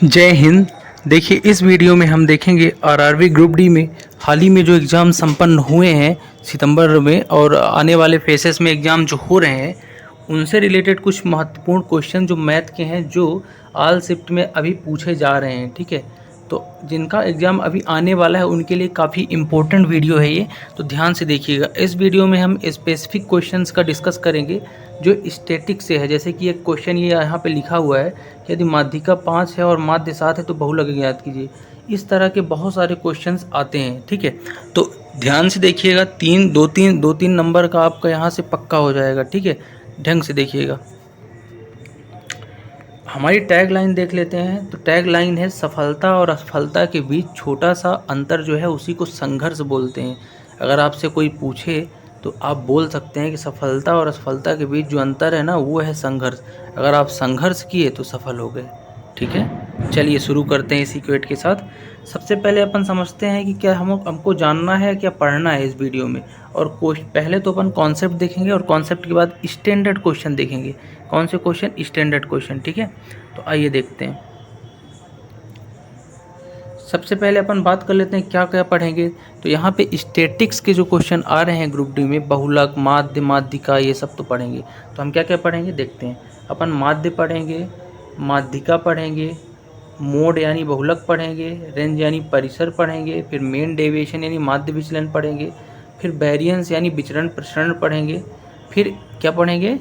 जय हिंद। देखिए, इस वीडियो में हम देखेंगे आरआरबी ग्रुप डी में हाल ही में जो एग्ज़ाम संपन्न हुए हैं सितंबर में, और आने वाले फेसेस में एग्ज़ाम जो हो रहे हैं उनसे रिलेटेड कुछ महत्वपूर्ण क्वेश्चन जो मैथ के हैं, जो ऑल शिफ्ट में अभी पूछे जा रहे हैं। ठीक है, तो जिनका एग्ज़ाम अभी आने वाला है उनके लिए काफ़ी इम्पोर्टेंट वीडियो है ये, तो ध्यान से देखिएगा। इस वीडियो में हम स्पेसिफिक क्वेश्चंस का डिस्कस करेंगे जो स्टैटिक से है। जैसे कि एक क्वेश्चन ये यहाँ पे लिखा हुआ है कि यदि माध्यिका 5 है और माध्य 7 है तो बहुलक ज्ञात कीजिए। इस तरह के बहुत सारे क्वेश्चंस आते हैं। ठीक है, तो ध्यान से देखिएगा। दो तीन नंबर का आपका यहाँ से पक्का हो जाएगा। ठीक है, ढंग से देखिएगा। हमारी टैग लाइन देख लेते हैं। तो टैग लाइन है, सफलता और असफलता के बीच छोटा सा अंतर जो है उसी को संघर्ष बोलते हैं। अगर आपसे कोई पूछे तो आप बोल सकते हैं कि सफलता और असफलता के बीच जो अंतर है ना, वो है संघर्ष। अगर आप संघर्ष किए तो सफल हो गए। ठीक है, चलिए शुरू करते हैं इसी क्वेट के साथ। सबसे पहले अपन समझते हैं कि क्या हमको जानना है, क्या पढ़ना है इस वीडियो में। और पहले तो अपन कॉन्सेप्ट देखेंगे और कॉन्सेप्ट के बाद स्टैंडर्ड क्वेश्चन देखेंगे। कौन से क्वेश्चन? Standard question. ठीक है, तो आइए देखते हैं। सबसे पहले अपन बात कर लेते हैं क्या क्या पढ़ेंगे। तो यहाँ पे स्टैटिक्स के जो क्वेश्चन आ रहे हैं ग्रुप डी में, बहुलक, माध्य, माध्यिका, ये सब तो पढ़ेंगे। तो हम क्या क्या पढ़ेंगे देखते हैं। अपन माध्य पढ़ेंगे, माध्यिका पढ़ेंगे, मोड यानी बहुलक पढ़ेंगे, रेंज यानी परिसर पढ़ेंगे, फिर मेन डेविएशन यानी माध्य विचलन पढ़ेंगे, फिर वेरिएंस यानी विचरण प्रसरण पढ़ेंगे, फिर क्या पढ़ेंगे?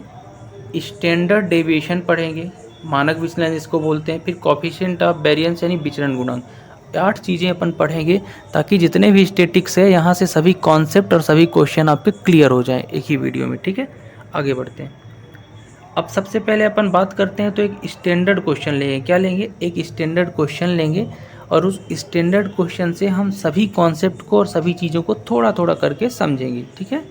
स्टैंडर्ड डेविएशन पढ़ेंगे, मानक विचलन इसको बोलते हैं, फिर कॉफिशिएंट ऑफ वेरिएंस यानी विचरण गुणांक। 8 चीज़ें अपन पढ़ेंगे ताकि जितने भी स्टैटिक्स है यहाँ से सभी कॉन्सेप्ट और सभी क्वेश्चन आपके क्लियर हो जाएं एक ही वीडियो में। ठीक है, आगे बढ़ते हैं। अब सबसे पहले अपन बात करते हैं तो एक स्टैंडर्ड क्वेश्चन लेंगे। क्या लेंगे? एक स्टैंडर्ड क्वेश्चन लेंगे और उस स्टैंडर्ड क्वेश्चन से हम सभी कॉन्सेप्ट को और सभी चीज़ों को थोड़ा थोड़ा करके समझेंगे। ठीक है,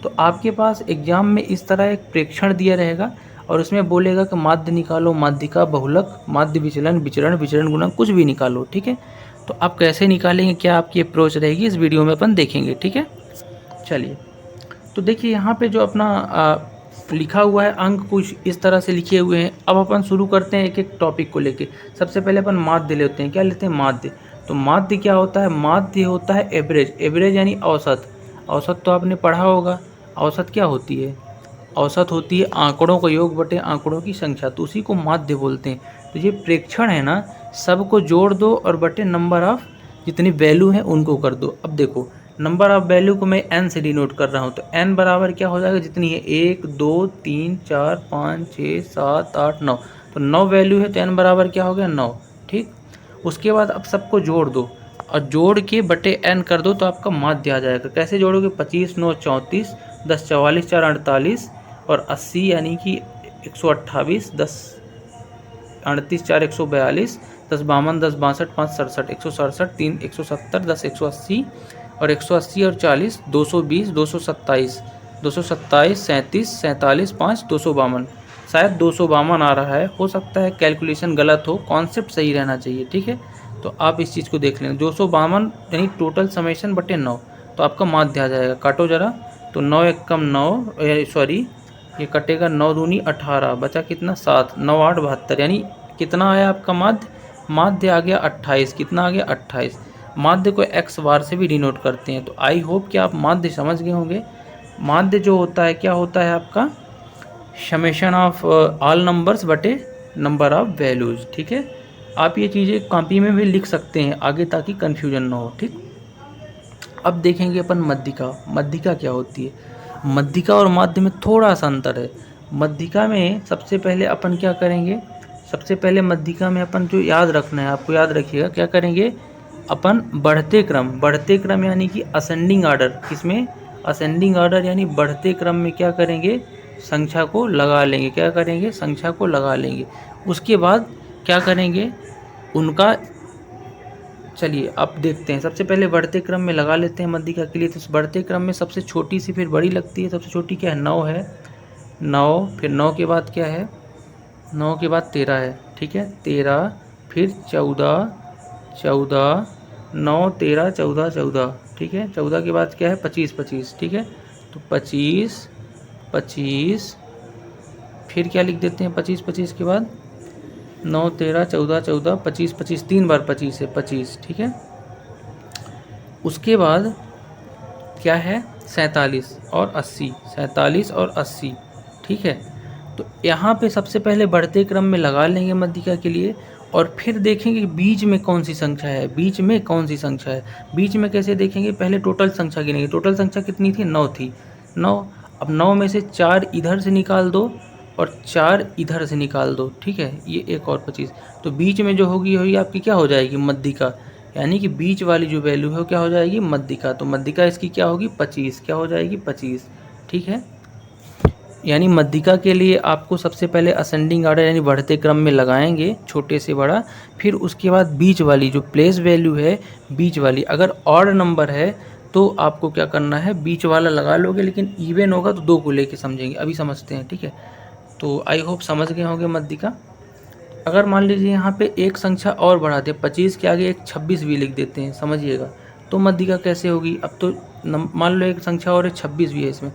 तो आपके पास एग्जाम में इस तरह एक प्रेक्षण दिया रहेगा और उसमें बोलेगा कि माध्य निकालो, माध्यिका, बहुलक, माध्य विचलन, विचरण, विचरण गुणांक, कुछ भी निकालो। ठीक है, तो आप कैसे निकालेंगे, क्या आपकी अप्रोच रहेगी, इस वीडियो में अपन देखेंगे। ठीक है, चलिए। तो देखिए यहाँ पे जो अपना लिखा हुआ है अंक कुछ इस तरह से लिखे हुए हैं। अब अपन शुरू करते हैं एक एक टॉपिक को लेके। सबसे पहले अपन माध्य लेते हैं। क्या लेते हैं? माध्य। तो माध्य क्या होता है? माध्य होता है एवरेज। एवरेज यानी औसत। औसत तो आपने पढ़ा होगा। औसत क्या होती है? औसत होती है आंकड़ों का योग बटे आंकड़ों की संख्या, तो उसी को माध्य बोलते हैं। तो ये प्रेक्षण है ना, सबको जोड़ दो और बटे नंबर ऑफ जितनी वैल्यू है उनको कर दो। अब देखो, नंबर ऑफ वैल्यू को मैं n से डिनोट कर रहा हूँ, तो n बराबर क्या हो जाएगा? जितनी है 1 2 3 4 5 6 7 8 9, तो 9 वैल्यू है तो n बराबर क्या हो गया? 9। ठीक, उसके बाद अब सबको जोड़ दो और जोड़ के बटे n कर दो तो आपका माध्य आ जाएगा। कैसे जोड़ोगे? 25 9 34, 10 44 4 48 और 80 यानी कि 128, 10 38 4 142, 10 52, 10 62 5 67, 167 3 170, 10 180 और 180 और 40 220, 227, 227 37 47 5 252। शायद 252 आ रहा है, हो सकता है कैलकुलेशन गलत हो, कॉन्सेप्ट सही रहना चाहिए। ठीक है, तो आप इस चीज़ को देख लें। 252 यानी टोटल समेशन बटे 9, तो आपका माध्य आ जाएगा। काटो जरा, तो 9 एक कम 9, सॉरी ये कटेगा, 9 दूनी 18, बचा कितना? 7, 9 8 72, यानी कितना आया आपका माध्य? माध्य आ गया 28। कितना आ गया? 28। माध्य को x बार से भी डिनोट करते हैं। तो आई होप कि आप माध्य समझ गए होंगे। माध्य जो होता है क्या होता है आपका? समेशन ऑफ ऑल नंबर्स बटे नंबर ऑफ वैल्यूज़। ठीक है, आप ये चीज़ें कॉपी में भी लिख सकते हैं आगे ताकि कन्फ्यूजन ना हो। ठीक, अब देखेंगे अपन मध्यिका। मध्यिका क्या होती है? मध्यिका और माध्य में थोड़ा सा अंतर है। मध्यिका में सबसे पहले अपन क्या करेंगे? सबसे पहले मध्यिका में अपन जो याद रखना है, आपको याद रखिएगा, क्या करेंगे अपन? बढ़ते क्रम यानी कि असेंडिंग ऑर्डर। किसमें? असेंडिंग ऑर्डर यानी बढ़ते क्रम में क्या करेंगे? संख्या को लगा लेंगे। क्या करेंगे? संख्या को लगा लेंगे। उसके बाद क्या करेंगे? उनका, चलिए अब देखते हैं। सबसे पहले बढ़ते क्रम में लगा लेते हैं मध्यिका के लिए। तो बढ़ते क्रम में सबसे छोटी सी फिर बड़ी लगती है। सबसे छोटी क्या है? 9 है। 9, फिर 9 के बाद क्या है? 9 के बाद 13 है। ठीक है, 13, फिर 14, 14, 9 13 14 14। ठीक है, 14 के बाद क्या है? 25 25। ठीक है, तो 25 25, फिर क्या लिख देते हैं 25 25 के बाद? 9 13 14 14 25 25 3 बार 25 है 25, ठीक है। उसके बाद क्या है 47 और 80, 47 और 80, ठीक है। तो यहाँ पे सबसे पहले बढ़ते क्रम में लगा लेंगे मध्यिका के लिए और फिर देखेंगे कि बीच में कौन सी संख्या है, बीच में कौन सी संख्या है। बीच में कैसे देखेंगे, पहले टोटल संख्या गिनेंगे। टोटल संख्या कितनी थी, 9 थी, 9। अब 9 में से 4 इधर से निकाल दो और 4 इधर से निकाल दो, ठीक है। ये एक और 25, तो बीच में जो होगी आपकी क्या हो जाएगी, मध्यिका, यानी कि बीच वाली जो वैल्यू है वो क्या हो जाएगी, मध्यिका। तो मध्यिका इसकी क्या होगी, 25, क्या हो जाएगी 25, ठीक है। यानी मध्यिका के लिए आपको सबसे पहले असेंडिंग ऑर्डर यानी बढ़ते क्रम में लगाएंगे, छोटे से बड़ा, फिर उसके बाद बीच वाली जो प्लेस वैल्यू है, बीच वाली अगर ऑड नंबर है तो आपको क्या करना है, बीच वाला लगा लोगे, लेकिन इवन होगा तो 2 को लेके समझेंगे, अभी समझते हैं, ठीक है। तो आई होप समझ गए होंगे मध्यिका। अगर मान लीजिए यहाँ पे एक संख्या और बढ़ा दे, 25 के आगे एक 26 भी लिख देते हैं, समझिएगा, तो मध्यिका कैसे होगी। अब तो मान लो एक संख्या और है 26 भी है इसमें,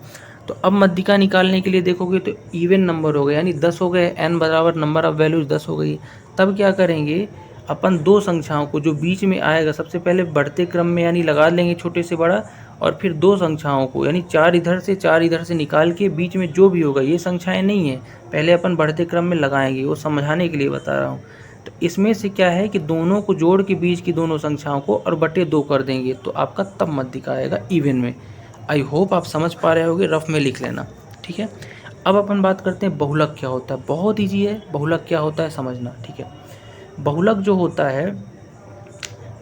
तो अब मध्यिका निकालने के लिए देखोगे तो इवन नंबर हो गए, यानी 10 हो गए, n बराबर नंबर ऑफ वैल्यूज 10 हो गई। तब क्या करेंगे, अपन 2 संख्याओं को जो बीच में आएगा सबसे पहले बढ़ते क्रम में यानी लगा लेंगे छोटे से बड़ा, और फिर 2 संख्याओं को यानी 4 इधर से 4 इधर से निकाल के बीच में जो भी होगा, ये संख्याएं नहीं है, पहले अपन बढ़ते क्रम में लगाएंगे, वो समझाने के लिए बता रहा हूँ। तो इसमें से क्या है कि दोनों को जोड़ के बीच की दोनों संख्याओं को और बटे 2 कर देंगे, तो आपका तब मध्यिका आएगा इवन में। आई होप आप समझ पा रहे होगे, रफ में लिख लेना, ठीक है। अब अपन बात करते हैं बहुलक क्या होता है। बहुत ईजी है, बहुलक क्या होता है समझना, ठीक है। बहुलक जो होता है,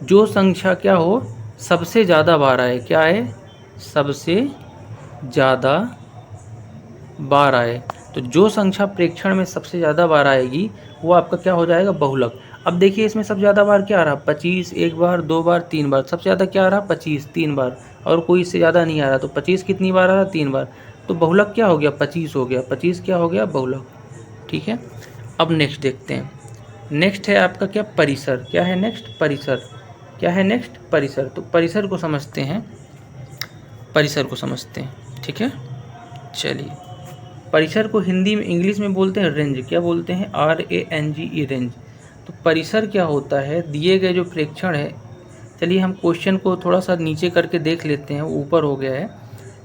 जो संख्या क्या हो, सबसे ज़्यादा बार आए, क्या है, सबसे ज़्यादा बार आए। तो जो संख्या प्रेक्षण में सबसे ज़्यादा बार आएगी वो आपका क्या हो जाएगा, बहुलक। अब देखिए इसमें सबसे ज़्यादा बार क्या आ रहा, 25 एक बार, 2 बार, 3 बार। सबसे ज़्यादा क्या आ रहा, 25 3 बार, और कोई इससे ज़्यादा नहीं आ रहा। तो 25 कितनी बार आ रहा, 3 बार। तो बहुलक क्या हो गया, 25 हो गया, 25 क्या हो गया, बहुलक, ठीक है। अब नेक्स्ट देखते हैं, नेक्स्ट है आपका क्या, परिसर। क्या है नेक्स्ट, परिसर। क्या है नेक्स्ट, परिसर। तो परिसर को समझते हैं, परिसर को समझते हैं, ठीक है। चलिए, परिसर को हिंदी में इंग्लिश में बोलते हैं रेंज। क्या बोलते हैं, RANGE, रेंज। तो परिसर क्या होता है, दिए गए जो प्रेक्षण है, चलिए हम क्वेश्चन को थोड़ा सा नीचे करके देख लेते हैं, ऊपर हो गया है।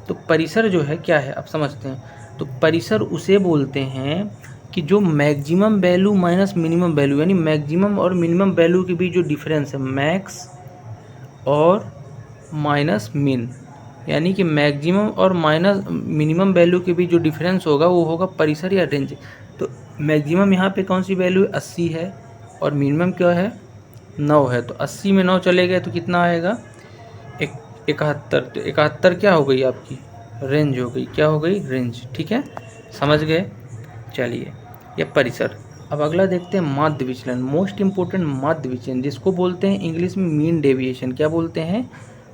तो परिसर जो है क्या है, अब समझते हैं। तो परिसर उसे बोलते हैं कि जो maximum value minus minimum value, यानी मैक्सिमम और मिनिमम वैल्यू के बीच जो डिफरेंस है, मैक्स और माइनस मिन, यानी कि मैक्सिमम और माइनस मिनिमम वैल्यू के बीच जो डिफरेंस होगा वो होगा परिसर या रेंज। तो मैक्सिमम यहाँ पे कौन सी वैल्यू है, 80 है, और मिनिमम क्या है, 9 है। तो 80 में 9 चले गए तो कितना आएगा, 71। तो 71 क्या हो गई आपकी, रेंज हो गई, क्या हो गई, रेंज, ठीक है, समझ गए। चलिए, ये परिसर। अब अगला देखते हैं माध्य विचलन, मोस्ट इंपॉर्टेंट माध्य विचलन, जिसको बोलते हैं इंग्लिश में मीन डेविएशन। क्या बोलते हैं,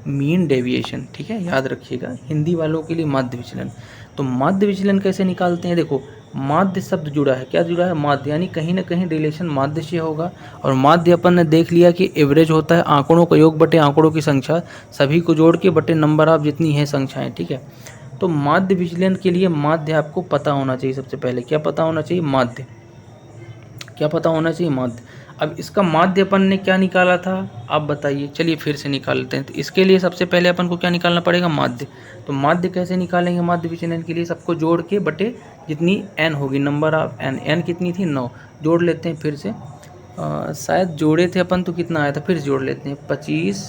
मीन डेविएशन, ठीक है, याद रखिएगा, हिंदी वालों के लिए माध्य विचलन। तो माध्य विचलन कैसे निकालते हैं, देखो माध्य शब्द जुड़ा है, क्या जुड़ा है, माध्य, यानी कहीं ना कहीं रिलेशन माध्य से होगा। और माध्य अपन ने देख लिया कि एवरेज होता है आंकड़ों का योग बटे आंकड़ों की संख्या, सभी को जोड़ के बटे नंबर ऑफ जितनी है संख्याएं, ठीक है। तो माध्य विचलन के लिए माध्य आपको पता होना चाहिए, सबसे पहले क्या पता होना चाहिए, माध्य, क्या पता होना चाहिए, माध्य। अब इसका माध्य अपन ने क्या निकाला था, आप बताइए, चलिए फिर से निकाल लेते हैं। तो इसके लिए सबसे पहले अपन को क्या निकालना पड़ेगा, माध्य। तो माध्य कैसे निकालेंगे, माध्य विचलन के लिए सबको जोड़ के बटे जितनी n होगी, नंबर ऑफ n कितनी थी, 9, जोड़ लेते हैं फिर से। शायद जोड़े थे अपन तो कितना आया था, फिर जोड़ लेते हैं, 25,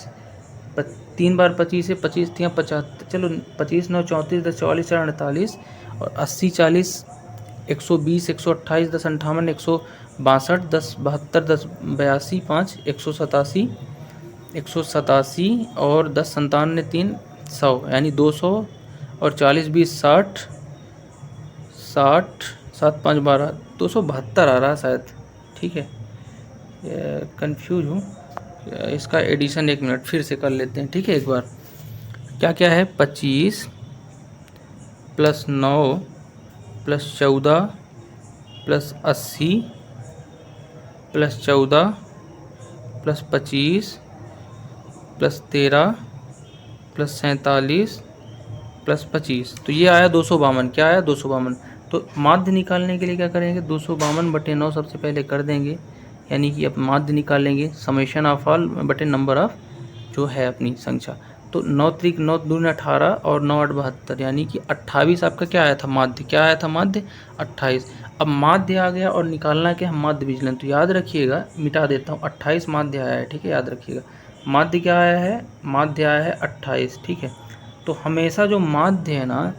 3 बार 25 है, 25 थी 75, चलो 25 9 34 10 44 4 48, और 80 40 120 128 10 58 162 10 72 10 82 5 187 187 और 10 97 3 100, यानी 200, और 40 20 60 60 7 5 12 272 आ रहा शायद, ठीक है, कंफ्यूज हूँ। इसका एडिशन 1 मिनट फिर से कर लेते हैं, ठीक है। एक बार क्या क्या है, 25 + 9 + 14 + 80 + 14 + 25 + 13 + 47 + 25, तो ये आया 252। क्या आया, 252। तो माध्य निकालने के लिए क्या करेंगे, 252 बटे 9 सबसे पहले कर देंगे, यानी कि अब माध्य निकालेंगे समेशन ऑफ ऑल बटे नंबर ऑफ जो है अपनी संख्या। तो 9 त्रिक 9 दूनी 18 और 9 8 72, यानी कि 28 आपका क्या आया था माध्य, क्या आया था माध्य 28। अब माध्य आ गया और निकालना क्या है माध्य विचलन। तो याद रखिएगा, मिटा देता हूँ, 28 माध्य आया है, ठीक है, याद रखिएगा। माध्य क्या आया है, माध्य आया है 28, ठीक है। तो हमेशा जो माध्य है ना,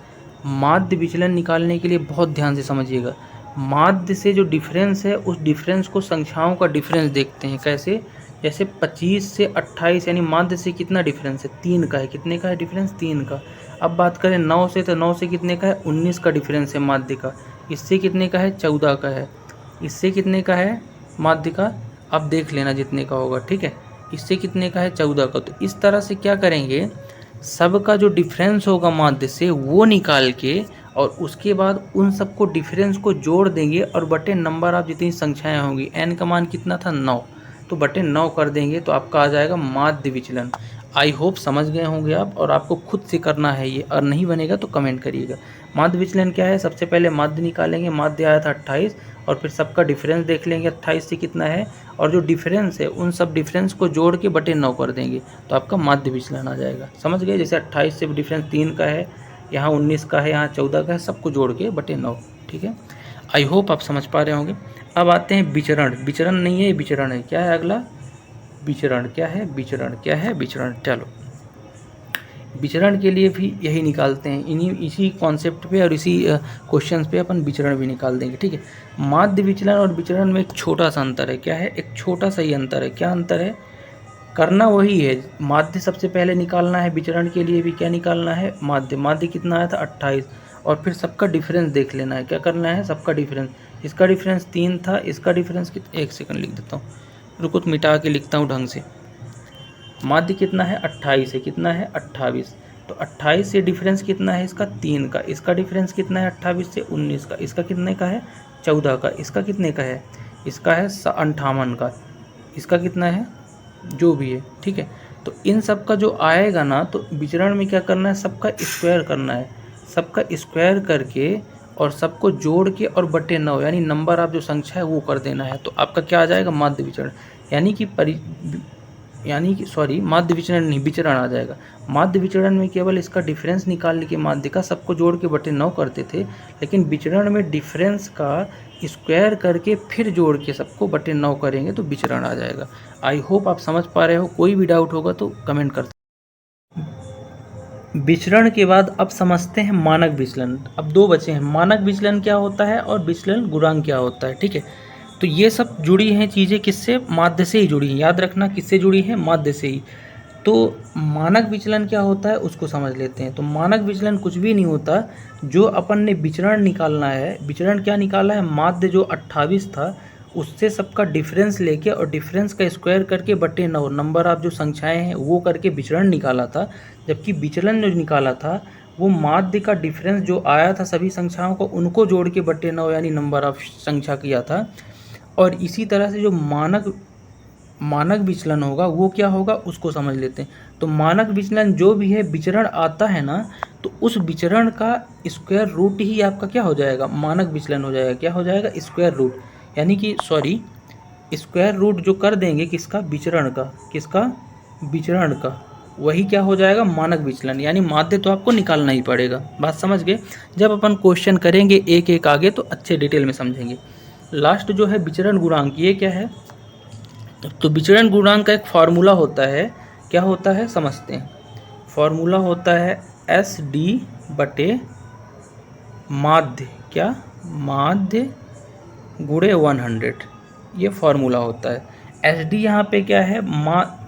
माध्य विचलन निकालने के लिए बहुत ध्यान से समझिएगा। माध्य से जो डिफरेंस है उस डिफरेंस को संख्याओं का डिफरेंस देखते हैं। कैसे, जैसे 25 से 28 यानी माध्य से कितना डिफरेंस है, 3 का है। कितने का है डिफरेंस, 3 का। अब बात करें 9 से, तो 9 से कितने का है, 19 का डिफरेंस है माध्य का। इससे कितने का है, 14 का है। इससे कितने का है माध्य का, अब देख लेना जितने का होगा, ठीक है। इससे कितने का है, 14 का। तो इस तरह से क्या करेंगे, सबका जो डिफरेंस होगा माध्य से वो निकाल के और उसके बाद उन सबको डिफरेंस को जोड़ देंगे और बटे नंबर ऑफ जितनी संख्याएं होंगी। n का मान कितना था, 9, तो बटे 9 कर देंगे तो आपका आ जाएगा माध्य विचलन। आई होप समझ गए होंगे आप, और आपको खुद से करना है ये, और नहीं बनेगा तो कमेंट करिएगा। माध्य विचलन क्या है, सबसे पहले माध्य निकालेंगे, माध्य आया था 28, और फिर सबका डिफरेंस देख लेंगे 28 से कितना है, और जो डिफरेंस है उन सब डिफरेंस को जोड़ के बटे 9 कर देंगे तो आपका माध्य विचलन आ जाएगा। समझ गए, जैसे 28 से डिफरेंस 3 का है, यहाँ 19 का है, यहाँ 14 का है, सबको जोड़ के बटे 9, ठीक है। आई होप आप समझ पा रहे होंगे। अब आते हैं विचरण। विचरण नहीं है, विचरण है। क्या है अगला, विचरण। क्या है, विचरण। क्या है, विचरण। चलो, विचरण के लिए भी यही निकालते हैं, इसी कॉन्सेप्ट पे और इसी क्वेश्चंस पे अपन विचरण भी निकाल देंगे, ठीक है। माध्य विचलन और विचरण में एक छोटा सा अंतर है। क्या है, एक छोटा सा ही अंतर है। क्या अंतर है, करना वही है, माध्य सबसे पहले निकालना है, विचरण के लिए भी क्या निकालना है, माध्य। माध्य कितना आया था, 28, और फिर सबका डिफरेंस देख लेना है। क्या करना है, सबका डिफरेंस। इसका डिफरेंस 3 था, इसका डिफरेंस कितना, 1 सेकंड लिख देता हूँ, रुको तो मिटा के लिखता हूँ ढंग से। माध्य कितना है, 28 है, कितना है, 28। तो 28 से डिफरेंस कितना है इसका, 3 का। इसका डिफरेंस कितना है 28 से, 19 का। इसका कितने का है, 14 का। इसका कितने का है, इसका है 58 का। इसका कितना है, जो भी है, ठीक है। तो इन सब का जो आएगा ना, तो विचरण में क्या करना है, सबका स्क्वायर करना है। सबका स्क्वायर करके और सबको जोड़ के और बटे 9 यानी नंबर ऑफ जो संख्या है वो कर देना है। तो आपका क्या आ जाएगा, माध्य विचरण। यानी कि सॉरी, माध्य विचरण नहीं, विचरण आ जाएगा। माध्य विचरण में केवल इसका डिफरेंस निकालने के माध्य का सबको जोड़ के बटे 9 करते थे, लेकिन विचरण में डिफरेंस का स्क्वायर करके फिर जोड़ के सबको बटे 9 करेंगे तो विचरण आ जाएगा। आई होप आप समझ पा रहे हो। कोई भी डाउट होगा तो कमेंट कर। विचरण के बाद अब समझते हैं मानक विचलन। अब 2 बचे हैं, मानक विचलन क्या होता है और विचलन गुणांक क्या होता है, ठीक है। तो ये सब जुड़ी हैं चीज़ें किससे, माध्य से ही जुड़ी हैं। याद रखना किससे जुड़ी है, माध्य से ही। तो मानक विचलन क्या होता है उसको समझ लेते हैं। तो मानक विचलन कुछ भी नहीं होता, जो अपन ने विचरण निकालना है। विचरण क्या निकाला है, माध्य जो 28 था उससे सबका डिफरेंस लेके और डिफरेंस का स्क्वायर करके बटे 9 नंबर ऑफ जो संख्याएं हैं वो करके विचरण निकाला था। जबकि विचलन जो निकाला था वो माध्य का डिफरेंस जो आया था सभी संख्याओं को उनको जोड़ के बटे 9 यानी नंबर ऑफ संख्या किया था। और इसी तरह से जो मानक विचलन होगा वो क्या होगा उसको समझ लेते हैं। तो मानक विचलन जो भी है, विचरण आता है ना, तो उस विचरण का स्क्वायर रूट ही आपका क्या हो जाएगा, मानक विचलन हो जाएगा। क्या हो जाएगा, स्क्वायर रूट, यानी कि सॉरी, स्क्वायर रूट जो कर देंगे किसका, विचरण का। किसका, विचरण का। वही क्या हो जाएगा, मानक विचलन। यानी माध्य तो आपको निकालना ही पड़ेगा। बात समझ गए। जब अपन क्वेश्चन करेंगे एक एक आगे तो अच्छे डिटेल में समझेंगे। लास्ट जो है विचरण गुणांक, ये क्या है। तो विचरण गुणांक का एक फार्मूला होता है। क्या होता है समझते हैं। फार्मूला होता है SD बटे माध्य, क्या, माध्य गुणे 100, ये फार्मूला होता है। SD यहाँ पे क्या है,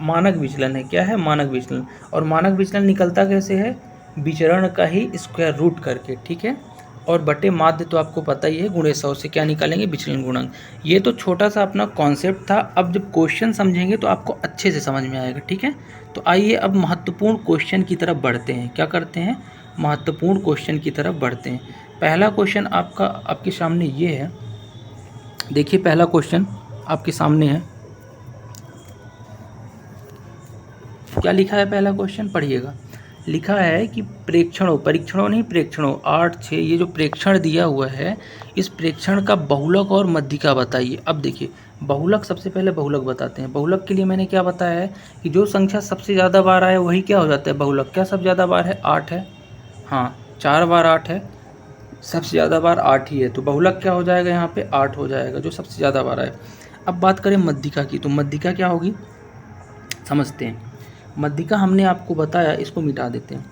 मानक विचलन है। क्या है, मानक विचलन। और मानक विचलन निकलता कैसे है, विचरण का ही स्क्वायर रूट करके, ठीक है। और बटे माध्य तो आपको पता ही है, गुणे 100 से क्या निकालेंगे, विचलन गुणांक। ये तो छोटा सा अपना कॉन्सेप्ट था। अब जब क्वेश्चन समझेंगे तो आपको अच्छे से समझ में आएगा, ठीक है। तो आइए अब महत्वपूर्ण क्वेश्चन की तरफ बढ़ते हैं। क्या करते हैं, महत्वपूर्ण क्वेश्चन की तरफ बढ़ते हैं। पहला क्वेश्चन आपके सामने ये है। देखिए पहला क्वेश्चन आपके सामने है। क्या लिखा है पहला क्वेश्चन, पढ़िएगा। लिखा है कि प्रेक्षणों, परीक्षणों नहीं प्रेक्षणों, 8 6, ये जो प्रेक्षण दिया हुआ है इस प्रेक्षण का बहुलक और मध्यिका बताइए। अब देखिए बहुलक, सबसे पहले बहुलक बताते हैं। बहुलक के लिए मैंने क्या बताया है कि जो संख्या सबसे ज़्यादा बार आए वही क्या हो जाता है बहुलक। क्या सबसे ज़्यादा बार है 8 है, हाँ 4 बार 8 है, सबसे ज़्यादा बार 8 ही है, तो बहुलक क्या हो जाएगा यहाँ पे 8 हो जाएगा जो सबसे ज़्यादा बार आए। अब बात करें मध्यिका की, तो मध्यिका क्या होगी समझते हैं। मध्यिका हमने आपको बताया, इसको मिटा देते हैं,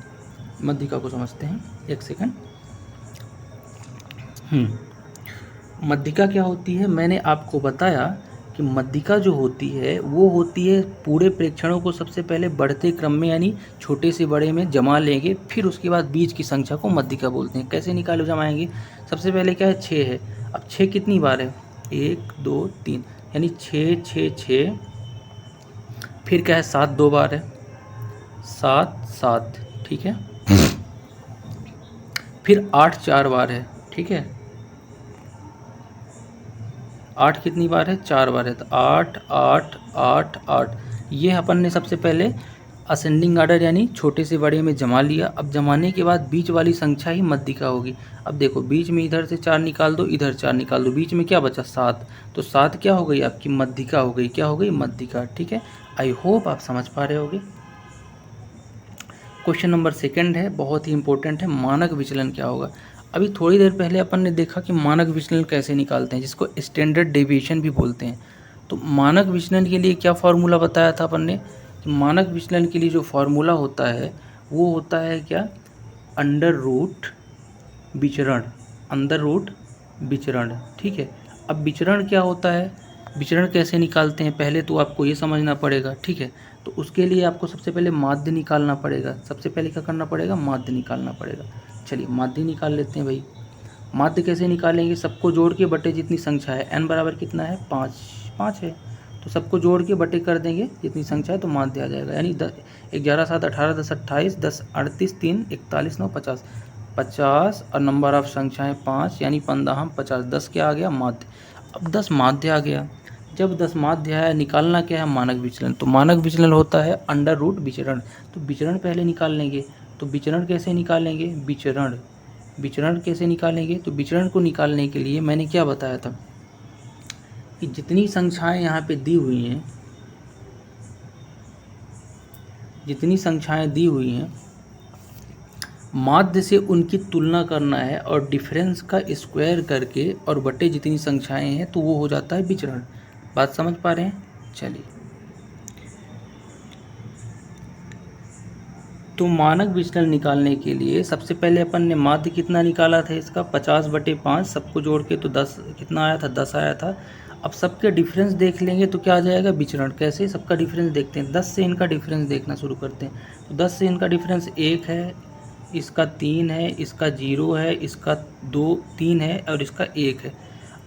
मध्यिका को समझते हैं, एक सेकंड। मध्यिका क्या होती है, मैंने आपको बताया कि मध्यिका जो होती है वो होती है पूरे प्रेक्षणों को सबसे पहले बढ़ते क्रम में यानी छोटे से बड़े में जमा लेंगे, फिर उसके बाद बीच की संख्या को मध्यिका बोलते हैं। कैसे निकालो जमाएंगे, सबसे पहले क्या है 6 है, अब 6 कितनी बार है 1 2 3 यानी 6 6 6, फिर क्या है 7 2 बार है 7 7, ठीक है, फिर 8 4 बार है, ठीक है, 8 कितनी बार है 4 बार है, तो 8 8 8 8, ये अपन ने सबसे पहले असेंडिंग ऑर्डर यानी छोटे से बड़े में जमा लिया। अब जमाने के बाद बीच वाली संख्या ही मध्यिका होगी। अब देखो बीच में इधर से 4 निकाल दो, इधर 4 निकाल दो, बीच में क्या बचा 7, तो 7 क्या हो गई आपकी मध्यिका हो गई, क्या हो गई मध्यिका, ठीक है। आई होप आप समझ पा रहे होगे। क्वेश्चन नंबर 2 है, बहुत ही इंपॉर्टेंट है, मानक विचलन क्या होगा। अभी थोड़ी देर पहले अपन ने देखा कि मानक विचलन कैसे निकालते हैं, जिसको स्टैंडर्ड डेविएशन भी बोलते हैं। तो मानक विचलन के लिए क्या फार्मूला बताया था अपन ने, कि मानक विचलन के लिए जो फार्मूला होता है वो होता है क्या, अंडर रूट विचरण, अंडर रूट विचरण, ठीक है। अब विचरण क्या होता है, विचरण कैसे निकालते हैं पहले तो आपको ये समझना पड़ेगा, ठीक है। तो उसके लिए आपको सबसे पहले माध्य निकालना पड़ेगा, सबसे पहले क्या करना पड़ेगा माध्य निकालना पड़ेगा। चलिए माध्य निकाल लेते हैं भाई। माध्य कैसे निकालेंगे, सबको जोड़ के बटे जितनी संख्या है, n बराबर कितना है 5 5 है, तो सबको जोड़ के बटे कर देंगे जितनी संख्या है तो माध्य आ जाएगा। यानी 11 7 18 10 28 10 38 3 41 9 50 50 और नंबर ऑफ संख्याएं 5 यानी 15 हम 50, 10 क्या आ गया माध्य। अब 10 माध्य आ गया, जब 10 माध्य आया निकालना क्या है मानक विचलन। तो मानक विचलन होता है अंडर रूट विचरण, तो विचरण पहले निकाल लेंगे। तो विचरण कैसे निकालेंगे, विचरण कैसे निकालेंगे, तो विचरण को निकालने के लिए मैंने क्या बताया था कि जितनी संख्याएं यहाँ पे दी हुई हैं, जितनी संख्याएं दी हुई हैं माध्य से उनकी तुलना करना है और डिफरेंस का स्क्वायर करके और बटे जितनी संख्याएं हैं तो वो हो जाता है विचरण। बात समझ पा रहे हैं, चलिए। तो मानक विचलन निकालने के लिए सबसे पहले अपन ने माध्य कितना निकाला था इसका 50/5, सबको जोड़ के तो 10 कितना आया था 10 आया था। अब सबके डिफरेंस देख लेंगे तो क्या आ जाएगा विचरण। कैसे, सबका डिफरेंस देखते हैं, 10 से इनका डिफरेंस देखना शुरू करते हैं। तो 10 से इनका डिफरेंस 1 है, इसका 3 है, इसका 0 है, इसका 2 3 है और इसका 1 है।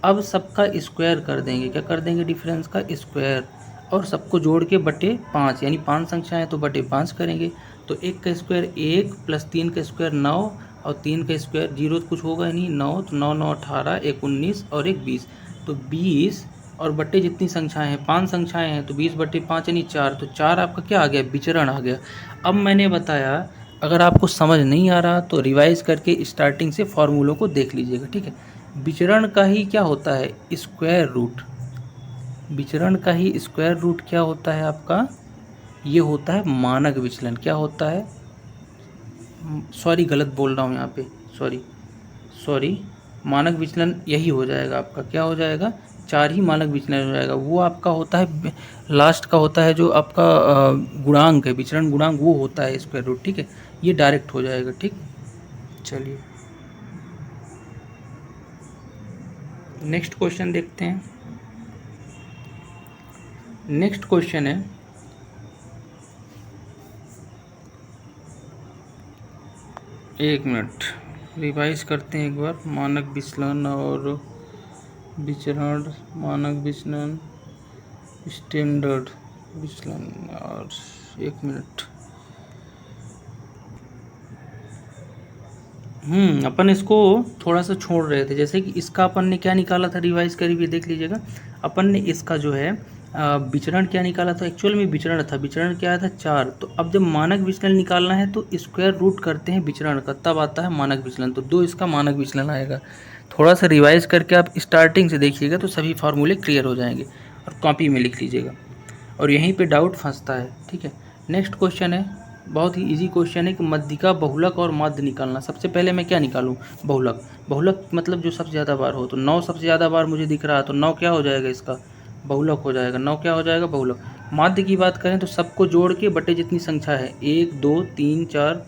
अब सबका स्क्वायर कर देंगे, क्या कर देंगे डिफरेंस का स्क्वायर, और सबको जोड़ के बटे 5 यानी 5 संख्याएं तो बटे 5 करेंगे। तो 1 का स्क्वायर 1 प्लस 3 का स्क्वायर 9 और 3 का स्क्वायर 0 तो कुछ होगा नहीं 9, तो 9 9 18 1 19 और 1 20, तो 20 और बटे जितनी संख्याएं हैं 5 संख्याएं हैं तो 20/5 यानी 4, तो 4 आपका क्या आ गया विचरण आ गया। अब मैंने बताया अगर आपको समझ नहीं आ रहा तो रिवाइज करके स्टार्टिंग से फॉर्मूलों को देख लीजिएगा, ठीक है। विचरण का ही क्या होता है स्क्वायर रूट, विचरण का ही स्क्वायर रूट क्या होता है आपका, ये होता है मानक विचलन। क्या होता है, सॉरी गलत बोल रहा हूँ यहाँ पे, सॉरी मानक विचलन यही हो जाएगा आपका, क्या हो जाएगा 4 ही मानक विचलन हो जाएगा। वो आपका होता है लास्ट का होता है जो आपका गुणांक है, विचरण गुणांक वो होता है स्क्वायर रूट, ठीक है। ये डायरेक्ट हो जाएगा, ठीक। चलिए नेक्स्ट क्वेश्चन देखते हैं। नेक्स्ट क्वेश्चन है एक मिनट रिवाइज करते हैं एक बार। मानक विचलन और विचरण, मानक विचलन, स्टैंडर्ड विचलन, और एक मिनट अपन इसको थोड़ा सा छोड़ रहे थे। जैसे कि इसका अपन ने क्या निकाला था, रिवाइज करी भी देख लीजिएगा। अपन ने इसका जो है विचरण क्या निकाला था, एक्चुअल में विचरण था, विचरण क्या आया था 4। तो अब जब मानक विचलन निकालना है तो स्क्वायर रूट करते हैं विचरण का, तब आता है मानक विचलन। तो 2 इसका मानक विचलन आएगा। थोड़ा सा रिवाइज करके आप स्टार्टिंग से देखिएगा तो सभी फार्मूले क्लियर हो जाएंगे, और कॉपी में लिख लीजिएगा, और यहीं पे डाउट फंसता है। ठीक है, नेक्स्ट क्वेश्चन है, बहुत ही इजी क्वेश्चन है कि मध्यिका, बहुलक और माध्य निकालना। सबसे पहले मैं क्या निकालूं, बहुलक। बहुलक मतलब जो सबसे ज़्यादा बार हो, तो 9 सबसे ज़्यादा बार मुझे दिख रहा है, तो 9 क्या हो जाएगा, इसका बहुलक हो जाएगा। 9 क्या हो जाएगा, बहुलक। माध्य की बात करें तो सबको जोड़ के बटे जितनी संख्या है, 1 2 3 4,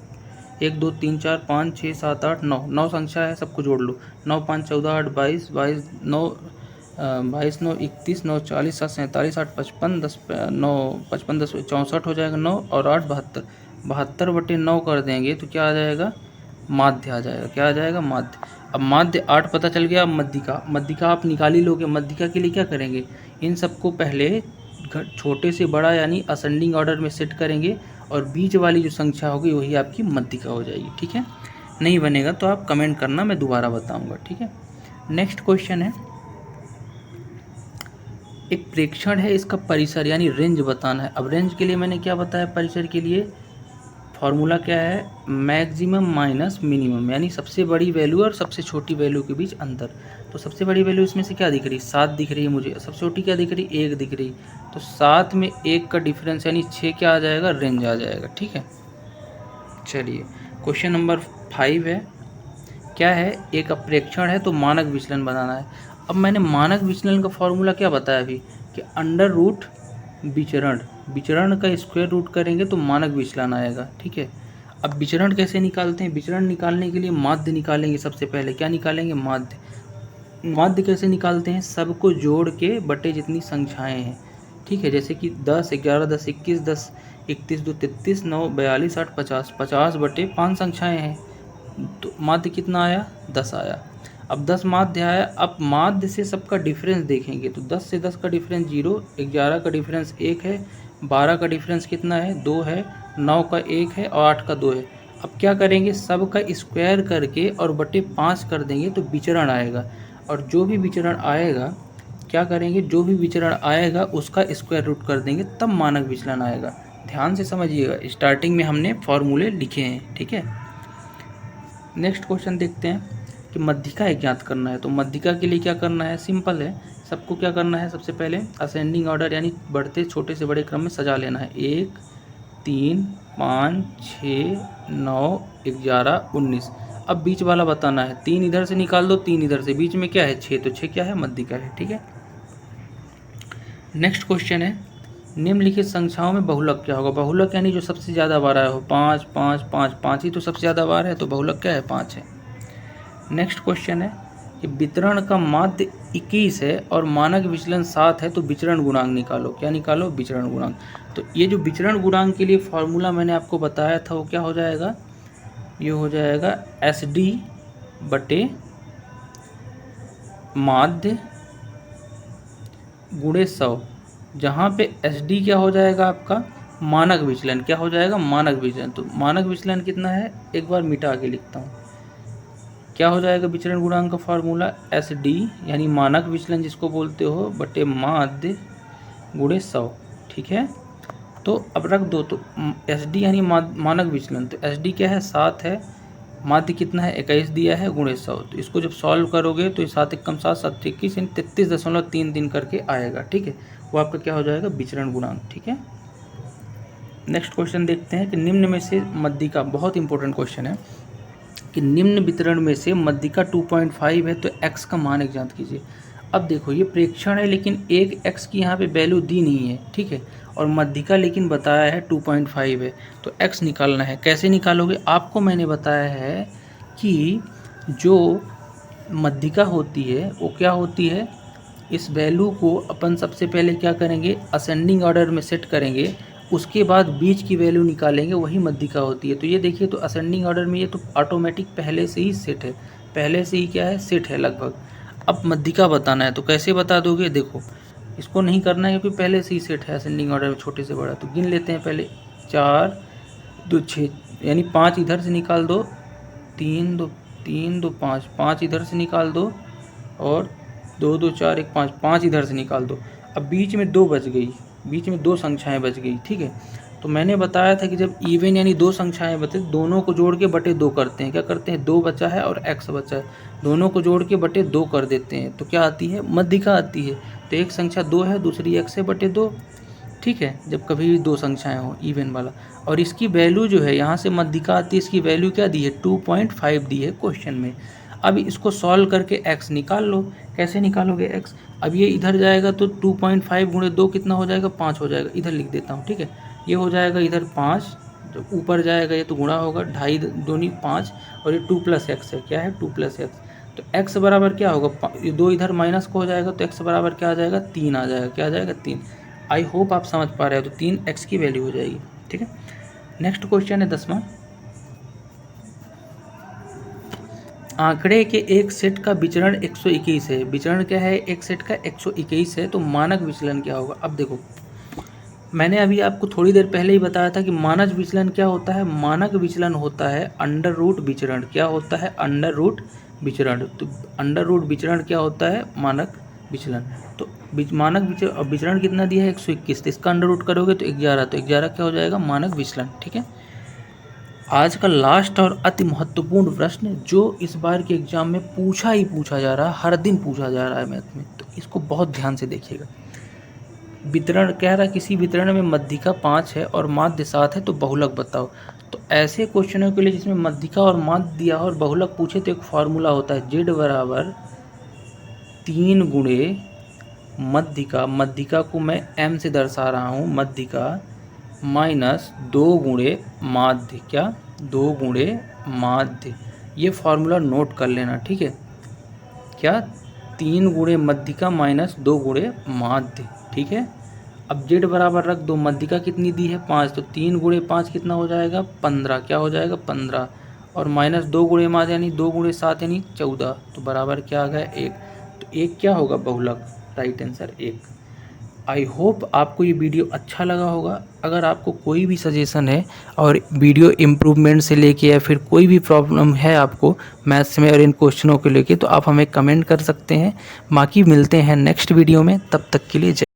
1 2 3 4 5 6 7 8 9, 9 संख्या है, सबको जोड़ लो। 9 5 14 8 22, 22 9 22 9 31 9 40 7 47 8 55 10 9 55 10 64 हो जाएगा 9, और 8 72, 72 बटे 9 कर देंगे तो क्या आ जाएगा, माध्य आ जाएगा। क्या आ जाएगा, माध्य। अब माध्य 8 पता चल गया। अब मध्यिका, मध्यिका आप निकाल ही लोगे। मध्यिका के लिए क्या करेंगे, इन सबको पहले छोटे से बड़ा यानी असेंडिंग ऑर्डर में सेट करेंगे, और बीच वाली जो संख्या होगी वही आपकी मध्यिका हो जाएगी। ठीक है, नहीं बनेगा तो आप कमेंट करना, मैं दोबारा बताऊंगा। ठीक है, नेक्स्ट क्वेश्चन है, एक प्रेक्षण है, इसका परिसर यानी रेंज बताना है। अब रेंज के लिए मैंने क्या बताया, परिसर के लिए फॉर्मूला क्या है, मैक्सिमम माइनस मिनिमम, यानी सबसे बड़ी वैल्यू और सबसे छोटी वैल्यू के बीच अंतर। तो सबसे बड़ी वैल्यू इसमें से क्या दिख रही, 7 दिख रही है मुझे, सबसे छोटी क्या दिख रही, 1 दिख रही। तो 7 में 1 का डिफरेंस यानी 6 क्या आ जाएगा, रेंज आ जाएगा। ठीक है, चलिए क्वेश्चन नंबर 5 है, क्या है, एक अप्रेक्षण है तो मानक विचलन बनाना है। अब मैंने मानक विचलन का फॉर्मूला क्या बताया अभी, कि अंडर रूट विचरण, विचरण का स्क्वायर रूट करेंगे तो मानक विचलन आएगा। ठीक है, अब विचरण कैसे निकालते हैं, विचरण निकालने के लिए माध्य निकालेंगे। सबसे पहले क्या निकालेंगे, माध्य। माध्य कैसे निकालते हैं, सबको जोड़ के बटे जितनी संख्याएं हैं। ठीक है, जैसे कि 10 11 10 21 10 31 2 33 9 42 8 50, 50 बटे 5 संख्याएं हैं, तो माध्य कितना आया, 10 आया। अब 10 माध्य आया। अब माध्य से सबका डिफरेंस देखेंगे तो 10 से 10 का डिफरेंस 0, 11 का डिफरेंस 1 है, 12 का डिफरेंस कितना है, 2 है, 9 का 1 है, और 8 का 2 है। अब क्या करेंगे, सब का स्क्वायर करके और बटे 5 कर देंगे तो विचरण आएगा, और जो भी विचरण आएगा क्या करेंगे, जो भी विचरण आएगा उसका स्क्वायर रूट कर देंगे, तब मानक विचलन आएगा। ध्यान से समझिएगा, स्टार्टिंग में हमने फॉर्मूले लिखे हैं। ठीक है, नेक्स्ट क्वेश्चन देखते हैं कि मध्यिका एक ज्ञात करना है। तो मध्यिका के लिए क्या करना है, सिंपल है, सबको क्या करना है, सबसे पहले असेंडिंग ऑर्डर यानी बढ़ते छोटे से बड़े क्रम में सजा लेना है। 1 3 5 6 9 11 19। अब बीच वाला बताना है, 3 इधर से निकाल दो, 3 इधर से, बीच में क्या है 6, तो 6 क्या है, मध्यिका है। ठीक है, नेक्स्ट क्वेश्चन है, निम्नलिखित संख्याओं में बहुलक क्या होगा। बहुलक यानी जो सबसे ज़्यादा बार आया हो, 5 5 5 5 ही तो सबसे ज़्यादा बार है, तो बहुलक क्या है, 5 है। नेक्स्ट क्वेश्चन है कि वितरण का माध्य 21 है और मानक विचलन 7 है, तो विचरण गुणांक निकालो। क्या निकालो, विचरण गुणांक। तो ये जो विचरण गुणांक के लिए फॉर्मूला मैंने आपको बताया था वो क्या हो जाएगा, ये हो जाएगा SD बटे माध्य गुणे 100, जहाँ पे SD क्या हो जाएगा आपका, मानक विचलन। क्या हो जाएगा, मानक विचलन। तो मानक विचलन कितना है, एक बार मिटा के लिखता हूँ, क्या हो जाएगा विचरण गुणांक का फॉर्मूला, SD यानी मानक विचलन जिसको बोलते हो, बटे माध्य गुणे 100। ठीक है, तो अब रख दो, तो SD यानी मानक विचलन, तो SD क्या है, 7 है, माध्य कितना है, 21 दिया है, गुणे 100। तो इसको जब सॉल्व करोगे तो 7 1 7 7 21 यानी 33.3 करके आएगा। ठीक है, वो आपका क्या हो जाएगा, विचरण गुणांक। ठीक है, नेक्स्ट क्वेश्चन देखते हैं कि निम्न में से मध्यिका, बहुत इंपॉर्टेंट क्वेश्चन है, कि निम्न वितरण में से मध्यिका 2.5 है तो x का मान एक ज्ञात कीजिए। अब देखो ये प्रेक्षण है लेकिन एक x की यहाँ पे वैल्यू दी नहीं है। ठीक है, और मध्यिका लेकिन बताया है 2.5 है, तो x निकालना है। कैसे निकालोगे, आपको मैंने बताया है कि जो मध्यिका होती है वो क्या होती है, इस वैल्यू को अपन सबसे पहले क्या करेंगे, असेंडिंग ऑर्डर में सेट करेंगे, उसके बाद बीच की वैल्यू निकालेंगे, वही मध्यिका होती है। तो ये देखिए, तो असेंडिंग ऑर्डर में ये तो ऑटोमेटिक पहले से ही सेट है, पहले से ही क्या है, सेट है लगभग। अब मध्यिका बताना है तो कैसे बता दोगे, देखो इसको नहीं करना है क्योंकि पहले से ही सेट है असेंडिंग ऑर्डर में छोटे से बड़ा। तो गिन लेते हैं पहले, 4 2 6 यानी 5 इधर से निकाल दो, 3 2 3 2 5 5 इधर से निकाल दो, और 2 2 4 1 5 5 इधर से निकाल दो। अब बीच में 2 बच गई, बीच में 2 संख्याएं बच गई, ठीक है। तो मैंने बताया था कि जब इवन यानी 2 संख्याएं बचे, दोनों को जोड़ के बटे 2 करते हैं। क्या करते हैं, 2 बचा है और x बचा है, दोनों को जोड़ के बटे 2 कर देते हैं, तो क्या आती है, मध्यिका आती है। तो एक संख्या 2 है, दूसरी x है बटे 2, ठीक है, जब कभी भी 2 संख्याएं हो इवन वाला। और इसकी वैल्यू जो है यहाँ से मध्यिका आती है, इसकी वैल्यू क्या दी है, 2.5 दी है क्वेश्चन में। अब इसको सॉल्व करके x निकाल लो। कैसे निकालोगे x, अब ये इधर जाएगा तो 2.5 गुणे 2 कितना हो जाएगा, 5 हो जाएगा। इधर लिख देता हूँ, ठीक है, ये हो जाएगा इधर 5, जब ऊपर जाएगा ये तो गुणा होगा, 2.5 दूनी 5 और ये 2 + x है, क्या है 2 + x। तो x बराबर क्या होगा, ये 2 इधर माइनस को हो जाएगा, तो x बराबर क्या आ जाएगा, 3 आ जाएगा। क्या आ जाएगा, 3। आई होप आप समझ पा रहे हो। तो 3 x की वैल्यू हो जाएगी, ठीक है। नेक्स्ट क्वेश्चन है 10वां। आंकड़े के एक सेट का विचरण 121 है। विचरण क्या है, एक सेट का 121 है, तो मानक विचलन क्या होगा। अब देखो, मैंने अभी आपको थोड़ी देर पहले ही बताया था कि मानक विचलन क्या होता है। मानक विचलन होता है अंडर रूट विचरण। क्या होता है, अंडर रूट विचरण। तो अंडर रूट विचरण क्या होता है, मानक विचलन। तो मानक विचरण कितना दिया है, 121। तो इसका अंडर रूट करोगे तो 11, तो 11 क्या हो जाएगा, मानक विचलन, ठीक है। आज का लास्ट और अति महत्वपूर्ण प्रश्न जो इस बार के एग्जाम में पूछा ही पूछा जा रहा है, हर दिन पूछा जा रहा है मैथ में, तो इसको बहुत ध्यान से देखिएगा। वितरण कह रहा है, किसी वितरण में मध्यिका 5 है और माध्य 7 है, तो बहुलक बताओ। तो ऐसे क्वेश्चनों के लिए जिसमें मध्यिका और माध्य दिया हो और बहुलक पूछे, तो एक फार्मूला होता है, z बराबर 3 गुणे मध्यिका, मध्यिका को मैं m से दर्शा रहा हूँ, मध्यिका माइनस 2 गुणे माध्य। क्या, 2 गुणे माध्य। ये फार्मूला नोट कर लेना, ठीक है। क्या, 3 गुणे मध्यिका माइनस 2 गुणे माध्य, ठीक है। अब z बराबर रख दो, मध्यिका कितनी दी है, 5, तो 3 गुणे 5 कितना हो जाएगा, 15। क्या हो जाएगा, 15। और माइनस 2 गुणे माध्य यानी 2 गुणे 7 यानी 14, तो बराबर क्या आ गया, 1। तो 1 क्या होगा, बहुलक, राइट आंसर 1। आई होप आपको ये वीडियो अच्छा लगा होगा। अगर आपको कोई भी सजेशन है और वीडियो इम्प्रूवमेंट से लेके या फिर कोई भी प्रॉब्लम है आपको मैथ्स में और इन क्वेश्चनों को लेके, तो आप हमें कमेंट कर सकते हैं। बाकी मिलते हैं नेक्स्ट वीडियो में, तब तक के लिए जय।